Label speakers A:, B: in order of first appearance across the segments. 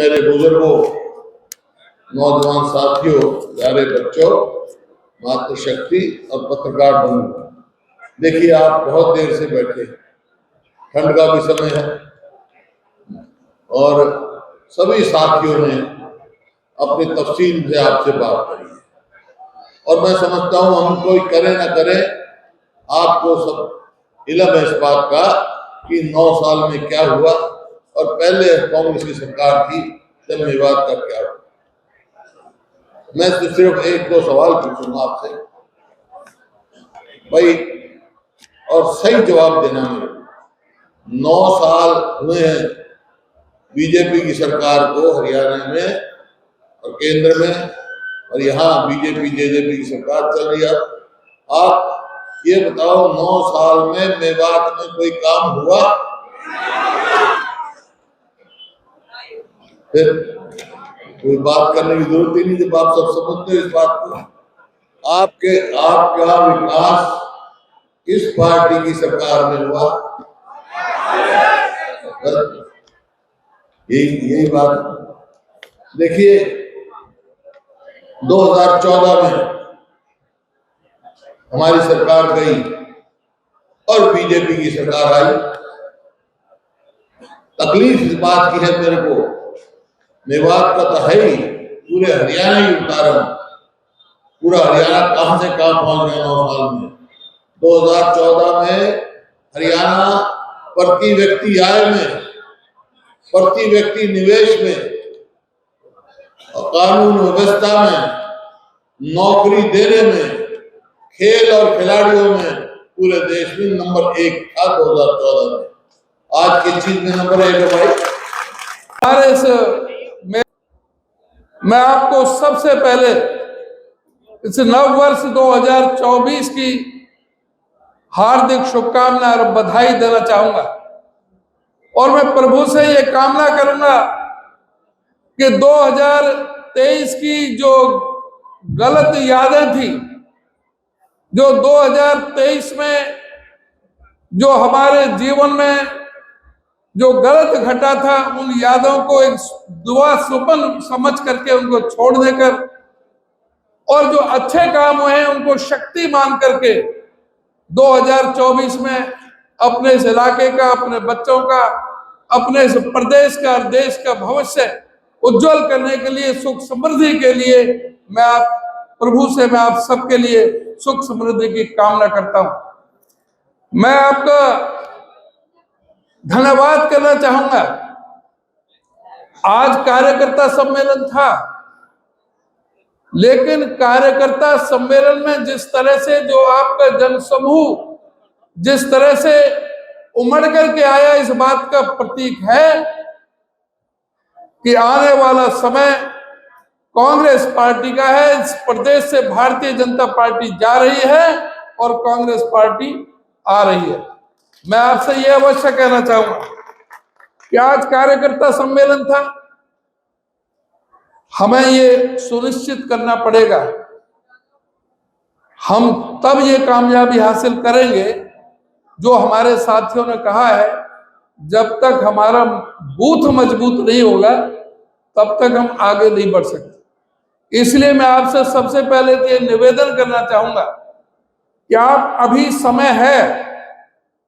A: मेरे बुजुर्गों, नौजवान साथियों, प्यारे बच्चों, मातृशक्ति और पत्रकार बंधु, देखिए आप बहुत देर से बैठे, ठंड का भी समय है और सभी साथियों ने अपनी तफसील से आपसे बात करी है और मैं समझता हूं हम कोई करे ना करे, आपको सब इल्म है इस बात का कि 9 साल में क्या हुआ और पहले कांग्रेस की सरकार थी जब मेवात का क्या हुआ। मैं तो सिर्फ 1-2 सवाल पूछूंगा आपसे भाई, और सही जवाब देना मेरे। 9 साल हुए हैं बीजेपी की सरकार को हरियाणा में और केंद्र में, और यहाँ बीजेपी जेजेपी की सरकार चल रही है। आप ये बताओ 9 साल में मेवात में कोई काम हुआ? फिर कोई बात करने की जरूरत ही नहीं जब आप सब समझते हो इस बात को। आपका विकास किस पार्टी की सरकार में हुआ? यही बात। देखिए 2014 में हमारी सरकार गई और बीजेपी की सरकार आई। तकलीफ इस बात की है मेरे को, मेवात का तो है ही, पूरे हरियाणा की उदाहरण, पूरा हरियाणा कहां से कहां पहुंच गया 9 साल में। 2014 में हरियाणा प्रति व्यक्ति आय में, प्रति व्यक्ति निवेश में, कानून व्यवस्था में, नौकरी देने में, खेल और खिलाड़ियों में पूरे देश में नंबर 1 था 2014 में। आज किस चीज में नंबर 1 है भाई?
B: मैं आपको सबसे पहले इस नव वर्ष 2024 की हार्दिक शुभकामनाएं और बधाई देना चाहूंगा और मैं प्रभु से ये कामना करूंगा कि 2023 की जो गलत यादें थी, जो 2023 में जो हमारे जीवन में जो गलत घटा था, उन यादों को एक दुआ सुपन समझ करके उनको छोड़ देकर और जो अच्छे काम हुए हैं उनको शक्ति मान करके 2024 में अपने इस इलाके का, अपने बच्चों का, अपने इस प्रदेश का और देश का भविष्य उज्जवल करने के लिए, सुख समृद्धि के लिए मैं आप सबके लिए सुख समृद्धि की कामना करता हूं। मैं आपका धन्यवाद करना चाहूंगा। आज कार्यकर्ता सम्मेलन था, लेकिन कार्यकर्ता सम्मेलन में जिस तरह से जो आपका जनसमूह जिस तरह से उमड़ करके आया, इस बात का प्रतीक है कि आने वाला समय कांग्रेस पार्टी का है। इस प्रदेश से भारतीय जनता पार्टी जा रही है और कांग्रेस पार्टी आ रही है। मैं आपसे यह अवश्य कहना चाहूंगा कि आज कार्यकर्ता सम्मेलन था, हमें ये सुनिश्चित करना पड़ेगा, हम तब ये कामयाबी हासिल करेंगे जो हमारे साथियों ने कहा है, जब तक हमारा बूथ मजबूत नहीं होगा तब तक हम आगे नहीं बढ़ सकते। इसलिए मैं आपसे सबसे पहले तो ये निवेदन करना चाहूंगा कि आप अभी समय है,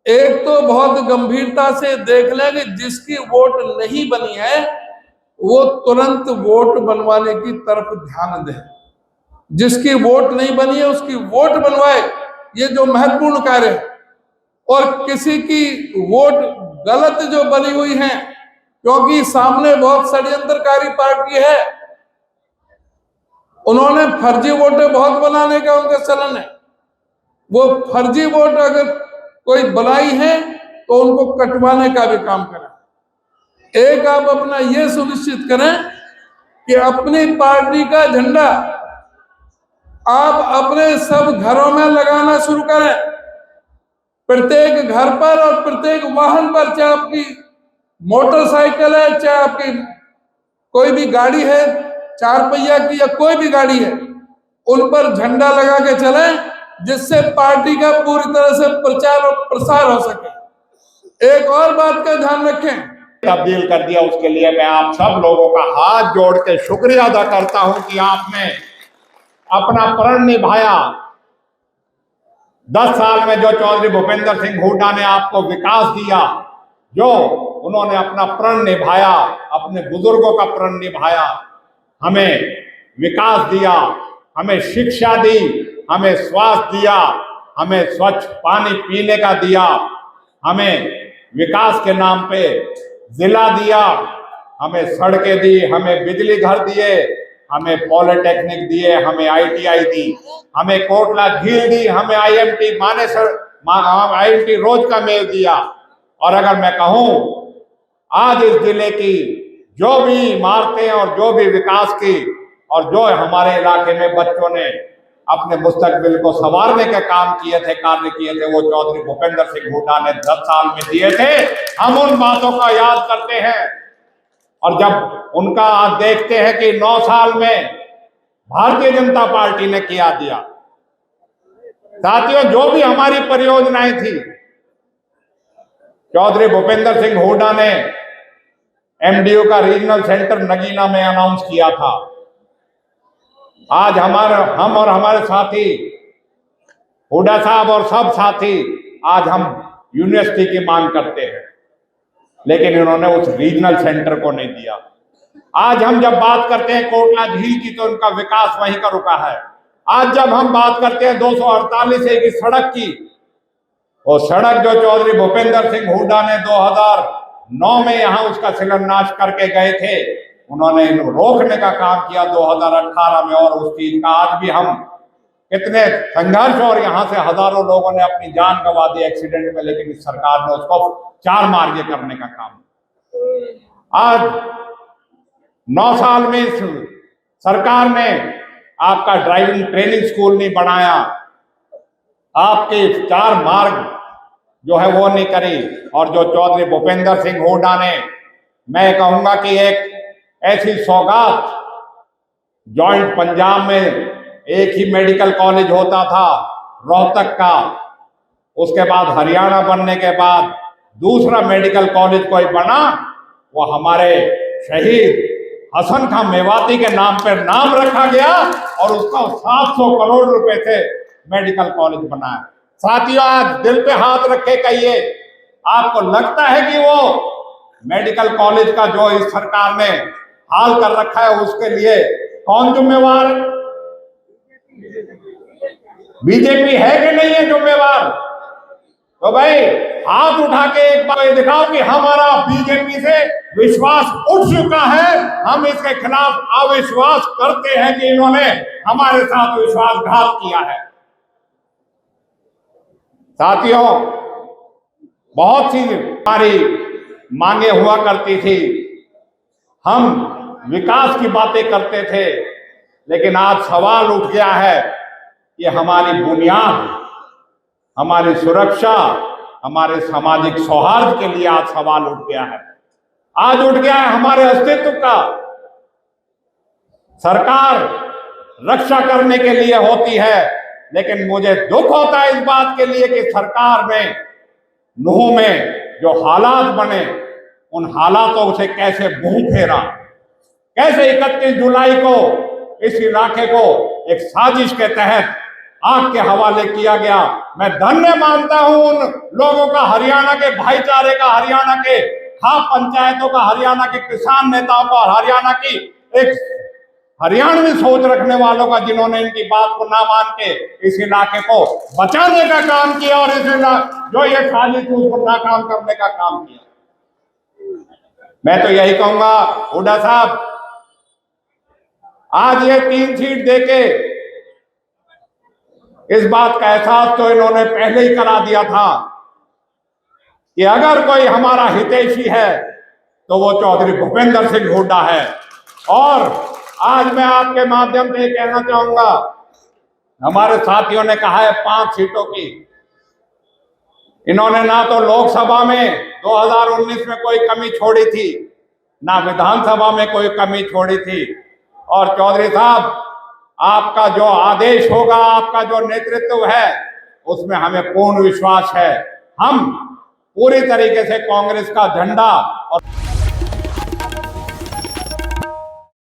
B: एक तो बहुत गंभीरता से देख लें कि जिसकी वोट नहीं बनी है वो तुरंत वोट बनवाने की तरफ ध्यान दें। जिसकी वोट नहीं बनी है उसकी वोट बनवाए, ये जो महत्वपूर्ण कार्य है। और किसी की वोट गलत जो बनी हुई है, क्योंकि सामने बहुत षड्यंत्रकारी पार्टी है, उन्होंने फर्जी वोटें बहुत बनाने का उनका चलन है। वो फर्जी वोट अगर कोई बनाई है तो उनको कटवाने का भी काम करें। एक आप अपना ये सुनिश्चित करें कि अपनी पार्टी का झंडा आप अपने सब घरों में लगाना शुरू करें। प्रत्येक घर पर और प्रत्येक वाहन पर, चाहे आपकी मोटरसाइकिल है, चाहे आपकी कोई भी गाड़ी है 4 पहिया की या कोई भी गाड़ी है, उन पर झंडा लगा के चलें, जिससे पार्टी का पूरी तरह से प्रचार और प्रसार हो सके। एक और बात का ध्यान रखें
C: तब्दील कर दिया, उसके लिए मैं आप सब लोगों का हाथ जोड़ के शुक्रिया अदा करता हूं कि आपने अपना प्रण निभाया। 10 साल में जो चौधरी भूपेंद्र सिंह हुड्डा ने आपको विकास दिया, जो उन्होंने अपना प्रण निभाया, अपने बुजुर्गों का प्रण निभाया, हमें विकास दिया, हमें शिक्षा दी, हमें स्वास्थ्य दिया, हमें स्वच्छ पानी पीने का दिया, हमें विकास के नाम पे जिला दिया, हमें सड़कें दी, हमें बिजली घर दिए, हमें पॉलिटेक्निक दिए, हमें ITI दी, हमें कोटला झील दी, हमें IMT IMT रोज का मेल दिया। और अगर मैं कहूं, आज इस जिले की जो भी इमारतें और जो भी विकास की और जो हमारे इलाके में बच्चों ने अपने मुस्तकबिल को संवारने के काम किए थे, कार्य किए थे, वो चौधरी भूपेंद्र सिंह हुड्डा ने 10 साल में दिए थे। हम उन बातों का याद करते हैं और जब उनका आज देखते हैं कि 9 साल में भारतीय जनता पार्टी ने किया दिया। साथियों, जो भी हमारी परियोजनाएं थी, चौधरी भूपेंद्र सिंह हुड्डा ने MDO का रीजनल सेंटर नगीना में अनाउंस किया था। आज हम और हमारे साथी हुड्डा साहब और सब साथी आज हम यूनिवर्सिटी की मांग करते हैं, लेकिन इन्होंने उस रीजनल सेंटर को नहीं दिया। आज हम जब बात करते हैं कोटला झील की, तो उनका विकास वहीं का रुका है। आज जब हम बात करते हैं 248A की सड़क की, वो सड़क जो चौधरी भूपेंद्र सिंह हुड्डा ने 2009 में यहां उसका शिलान्यास करके गए थे, उन्होंने रोकने का काम किया 2018 में। और उस चीज का आज भी हम कितने संघर्ष, और यहां से हजारों लोगों ने अपनी जान गंवा दी एक्सीडेंट में, लेकिन इस सरकार ने उसको 4 मार्गे करने का काम। आज 9 साल में इस सरकार ने आपका ड्राइविंग ट्रेनिंग स्कूल नहीं बनाया, आपके 4 मार्ग जो है वो नहीं करी। और जो चौधरी भूपेंद्र सिंह हुड्डा ने, मैं कहूंगा कि एक ऐसी सौगात, जॉइंट पंजाब में एक ही मेडिकल कॉलेज होता था रोहतक का, उसके बाद हरियाणा बनने के बाद दूसरा मेडिकल कॉलेज कोई बना, वो हमारे शहीद हसन खां मेवाती के नाम पर नाम रखा गया और उसका 700 करोड़ रुपए से मेडिकल कॉलेज बनाया। साथियों, आज दिल पे हाथ रख के कहिए, आपको लगता है कि वो मेडिकल कॉलेज का जो इस सरकार ने हाल कर रखा है, उसके लिए कौन जिम्मेवार? बीजेपी है कि नहीं है जिम्मेवार? तो भाई हाथ उठा के एक बार दिखाओ कि हमारा बीजेपी से विश्वास उठ चुका है, हम इसके खिलाफ अविश्वास करते हैं कि इन्होंने हमारे साथ विश्वासघात किया है। साथियों, बहुत सी हमारी मांगे हुआ करती थी, हम विकास की बातें करते थे, लेकिन आज सवाल उठ गया है कि हमारी बुनियाद, हमारी सुरक्षा, हमारे सामाजिक सौहार्द के लिए आज सवाल उठ गया है। आज उठ गया है हमारे अस्तित्व का। सरकार रक्षा करने के लिए होती है, लेकिन मुझे दुख होता है इस बात के लिए कि सरकार में नूह में जो हालात बने, उन हालातों से कैसे मुंह फेरा, कैसे 31 जुलाई को इस इलाके को एक साजिश के तहत आग के हवाले किया गया। मैं धन्य मानता हूं उन लोगों का, हरियाणा के भाईचारे का, हरियाणा के खाप पंचायतों का, हरियाणा के किसान नेताओं का और हरियाणा की एक हरियाणवी सोच रखने वालों का, जिन्होंने इनकी बात को ना मान के इस इलाके को बचाने का काम किया और इस जो ये साजिश थी उसको नाकाम करने का काम किया। मैं तो यही कहूंगा, हुड्डा साहब, आज ये 3 सीट देके इस बात का एहसास तो इन्होंने पहले ही करा दिया था कि अगर कोई हमारा हितैषी है तो वो चौधरी भूपेंद्र सिंह हुड्डा है। और आज मैं आपके माध्यम से कहना चाहूंगा, हमारे साथियों ने कहा है 5 सीटों की, इन्होंने ना तो लोकसभा में 2019 में कोई कमी छोड़ी थी, ना विधानसभा में कोई कमी छोड़ी थी। और चौधरी साहब, आपका जो आदेश होगा, आपका जो नेतृत्व है, उसमें हमें पूर्ण विश्वास है। हम पूरी तरीके से कांग्रेस का झंडा और